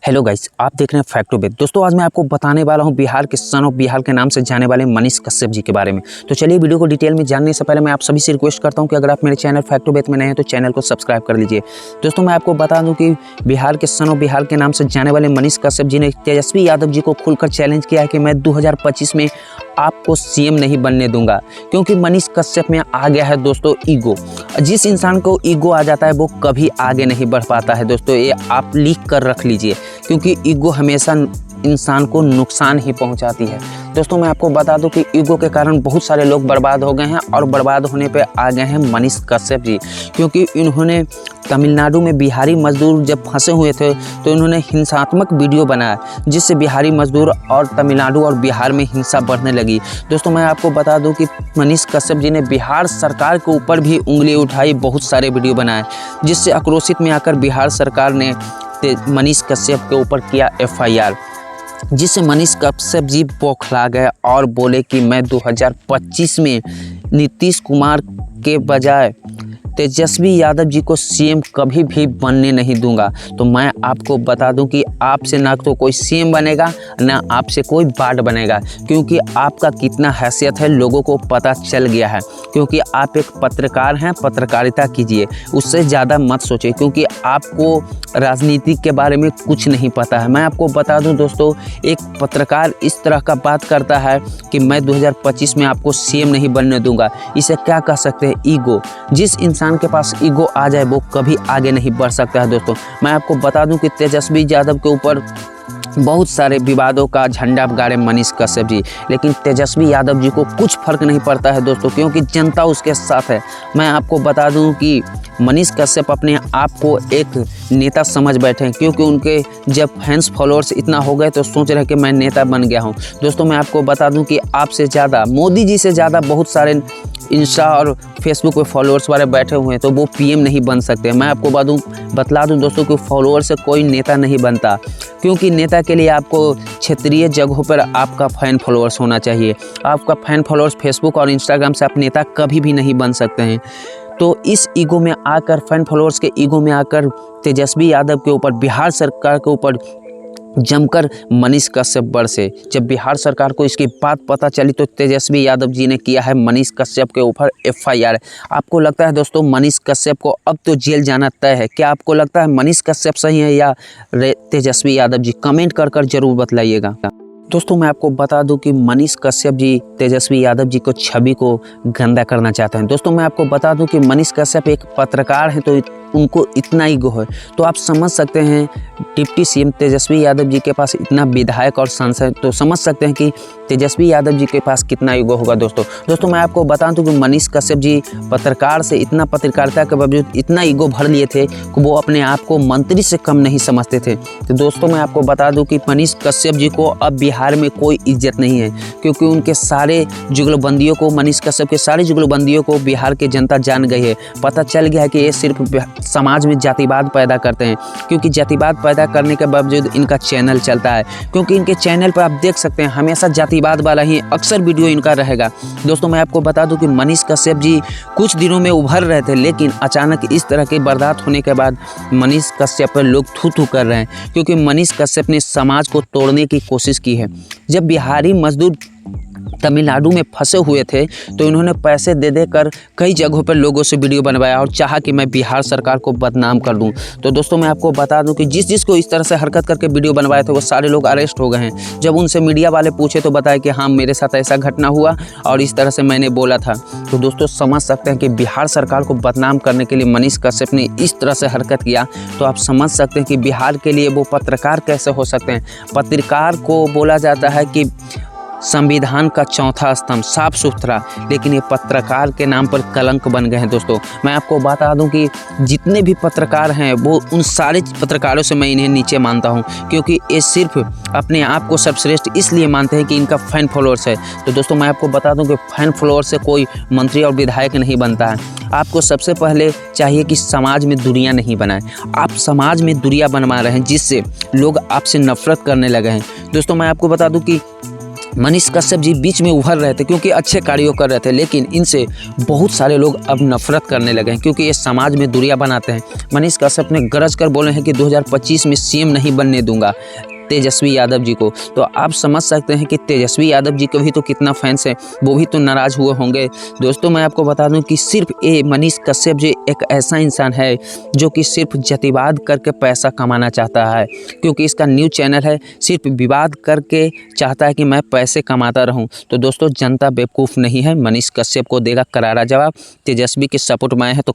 Hello guys, आप देख रहे हैं फैक्ट टू बेट। दोस्तों आज मैं आपको बताने वाला हूं बिहार के सन ऑफ बिहार के नाम से जाने वाले मनीष कश्यप जी के बारे में। तो चलिए वीडियो को डिटेल में जानने से पहले मैं आप सभी से रिक्वेस्ट करता हूं कि अगर आप मेरे चैनल फैक्ट टू बेट में नए हैं तो चैनल को सब्सक्राइब कर लीजिए। दोस्तों मैं आपको बता दूं कि बिहार के सन ऑफ बिहार के नाम से जाने वाले मनीष कश्यप जी ने तेजस्वी यादव जी को खुलकर चैलेंज किया है कि मैं 2025 में आपको सीएम नहीं बनने दूंगा, क्योंकि मनीष कश्यप में आ गया है दोस्तों ईगो। जिस इंसान को ईगो आ जाता है वो कभी आगे नहीं बढ़ पाता है दोस्तों, ये आप लिख कर रख लीजिए, क्योंकि ईगो हमेशा इंसान को नुकसान ही पहुंचाती है। दोस्तों मैं आपको बता दूं कि ईगो के कारण बहुत सारे लोग बर्बाद हो गए हैं और बर्बाद होने पे आ गए हैं मनीष कश्यप जी, क्योंकि इन्होंने तमिलनाडु में बिहारी मजदूर जब फंसे हुए थे तो इन्होंने हिंसात्मक वीडियो बनाया, जिससे बिहारी मजदूर और तमिलनाडु और बिहार में हिंसा बढ़ने लगी। दोस्तों मैं आपको बता दूं कि मनीष कश्यप जी ने बिहार सरकार के ऊपर भी उंगली उठाई, बहुत सारे वीडियो बनाए, जिससे आक्रोशित में आकर बिहार सरकार ने मनीष कश्यप के ऊपर किया FIR, जिससे मनीष कश्यप जी बौखला गए और बोले कि मैं 2025 में नीतीश कुमार के बजाय तेजस्वी यादव जी को सीएम कभी भी बनने नहीं दूंगा। तो मैं आपको बता दूं कि आपसे ना तो कोई सीएम बनेगा ना आपसे कोई बाढ़ बनेगा, क्योंकि आपका कितना हैसियत है लोगों को पता चल गया है। क्योंकि आप एक पत्रकार हैं, पत्रकारिता कीजिए, उससे ज़्यादा मत सोचिए, क्योंकि आपको राजनीति के बारे में कुछ नहीं पता है। मैं आपको बता दूं दोस्तों, एक पत्रकार इस तरह का बात करता है कि मैं 2025 में आपको सीएम नहीं बनने दूंगा, इसे क्या कह सकते हैं? ईगो। जिस इंसान के पास ईगो आ जाए वो कभी आगे नहीं बढ़ सकता है। दोस्तों मैं आपको बता दूं कि तेजस्वी यादव के ऊपर बहुत सारे विवादों का झंडा गाड़े मनीष कश्यप जी, लेकिन तेजस्वी यादव जी को कुछ फर्क नहीं पड़ता है दोस्तों, क्योंकि जनता उसके साथ है। मैं आपको बता दूं कि मनीष कश्यप अपने आप को एक नेता समझ बैठे हैं, क्योंकि उनके जब फैंस फॉलोअर्स इतना हो गए तो सोच रहे कि मैं नेता बन गया हूं। दोस्तों मैं आपको बता दूं कि आपसे ज़्यादा, मोदी जी से ज़्यादा बहुत सारे इंस्टा और फेसबुक पे फॉलोअर्स वाले बैठे हुए हैं, तो वो PM नहीं बन सकते। मैं आपको बतला दूं दोस्तों कि फॉलोअर से कोई नेता नहीं बनता, क्योंकि नेता के लिए आपको क्षेत्रीय जगहों पर आपका फैन फॉलोअर्स होना चाहिए। आपका फैन फॉलोअर्स फेसबुक और इंस्टाग्राम से आप नेता कभी भी नहीं बन सकते हैं। तो इस ईगो में आकर, फैन फॉलोअर्स के ईगो में आकर तेजस्वी यादव के ऊपर, बिहार सरकार के ऊपर जमकर मनीष कश्यप बरसे। जब बिहार सरकार को इसकी बात पता चली तो तेजस्वी यादव जी ने किया है मनीष कश्यप के ऊपर FIR। आपको लगता है दोस्तों मनीष कश्यप को अब तो जेल जाना तय है? क्या आपको लगता है मनीष कश्यप सही है या तेजस्वी यादव जी? कमेंट कर कर जरूर बतलाइएगा। दोस्तों मैं आपको बता दूं कि मनीष कश्यप जी तेजस्वी यादव जी को छवि को गंदा करना चाहते हैं। दोस्तों मैं आपको बता दूं कि मनीष कश्यप एक पत्रकार हैं, तो उनको इतना ईगो है, तो आप समझ सकते हैं डिप्टी CM तेजस्वी यादव जी के पास इतना विधायक और सांसद, तो समझ सकते हैं कि तेजस्वी यादव जी के पास कितना ईगो होगा। दोस्तों मैं आपको बता दूं कि मनीष कश्यप जी पत्रकार से इतना, पत्रकारिता के बावजूद इतना ईगो भर लिए थे कि वो अपने आप को मंत्री से कम नहीं समझते थे। तो दोस्तों मैं आपको बता दूं कि मनीष कश्यप जी को अब बिहार में कोई इज्जत नहीं है, क्योंकि उनके सारे जुगलबंदियों को, मनीष कश्यप के सारे जुगलबंदियों को बिहार की जनता जान गई है। पता चल गया है कि ये सिर्फ समाज में जातिवाद पैदा करते हैं, क्योंकि जातिवाद पैदा करने के बावजूद इनका चैनल चलता है, क्योंकि इनके चैनल पर आप देख सकते हैं हमेशा जातिवाद वाला ही अक्सर वीडियो इनका रहेगा। दोस्तों मैं आपको बता दूं कि मनीष कश्यप जी कुछ दिनों में उभर रहे थे, लेकिन अचानक इस तरह के वारदात होने के बाद मनीष कश्यप पर लोग थू थू कर रहे हैं, क्योंकि मनीष कश्यप ने समाज को तोड़ने की कोशिश की है। जब बिहारी मजदूर तमिलनाडु में फंसे हुए थे तो इन्होंने पैसे दे देकर कई जगहों पर लोगों से वीडियो बनवाया और चाहा कि मैं बिहार सरकार को बदनाम कर दूं। तो दोस्तों मैं आपको बता दूं कि जिसको इस तरह से हरकत करके वीडियो बनवाए थे वो सारे लोग अरेस्ट हो गए हैं। जब उनसे मीडिया वाले पूछे तो बताया कि हाँ मेरे साथ ऐसा घटना हुआ और इस तरह से मैंने बोला था। तो दोस्तों समझ सकते हैं कि बिहार सरकार को बदनाम करने के लिए मनीष कश्यप ने इस तरह से हरकत किया, तो आप समझ सकते हैं कि बिहार के लिए वो पत्रकार कैसे हो सकते हैं। पत्रकार को बोला जाता है कि संविधान का चौथा स्तंभ, साफ सुथरा, लेकिन ये पत्रकार के नाम पर कलंक बन गए हैं। दोस्तों मैं आपको बता दूं कि जितने भी पत्रकार हैं वो, उन सारे पत्रकारों से मैं इन्हें नीचे मानता हूं, क्योंकि ये सिर्फ अपने आप को सर्वश्रेष्ठ इसलिए मानते हैं कि इनका फैन फॉलोअर्स है। तो दोस्तों मैं आपको बता दूं कि फैन फॉलोअर्स से कोई मंत्री और विधायक नहीं बनता है। आपको सबसे पहले चाहिए कि समाज में दूरियां नहीं बनाएं। आप समाज में दूरियां बनवा रहे हैं, जिससे लोग आपसे नफरत करने लगे हैं। दोस्तों मैं आपको बता दूं कि मनीष कश्यप जी बीच में उभर रहे थे क्योंकि अच्छे कार्यों कर रहे थे, लेकिन इनसे बहुत सारे लोग अब नफरत करने लगे हैं क्योंकि ये समाज में दूरियां बनाते हैं। मनीष कश्यप ने गरज कर बोले हैं कि 2025 में सीएम नहीं बनने दूंगा तेजस्वी यादव जी को। तो आप समझ सकते हैं कि तेजस्वी यादव जी के भी तो कितना फैंस है, वो भी तो नाराज़ हुए होंगे। दोस्तों मैं आपको बता दूं कि सिर्फ ये मनीष कश्यप जी एक ऐसा इंसान है जो कि सिर्फ जातिवाद करके पैसा कमाना चाहता है, क्योंकि इसका न्यूज़ चैनल है, सिर्फ विवाद करके चाहता है कि मैं पैसे कमाता रहूं। तो दोस्तों जनता बेवकूफ़ नहीं है, मनीष कश्यप को देगा करारा जवाब। तेजस्वी के सपोर्ट में आए हैं तो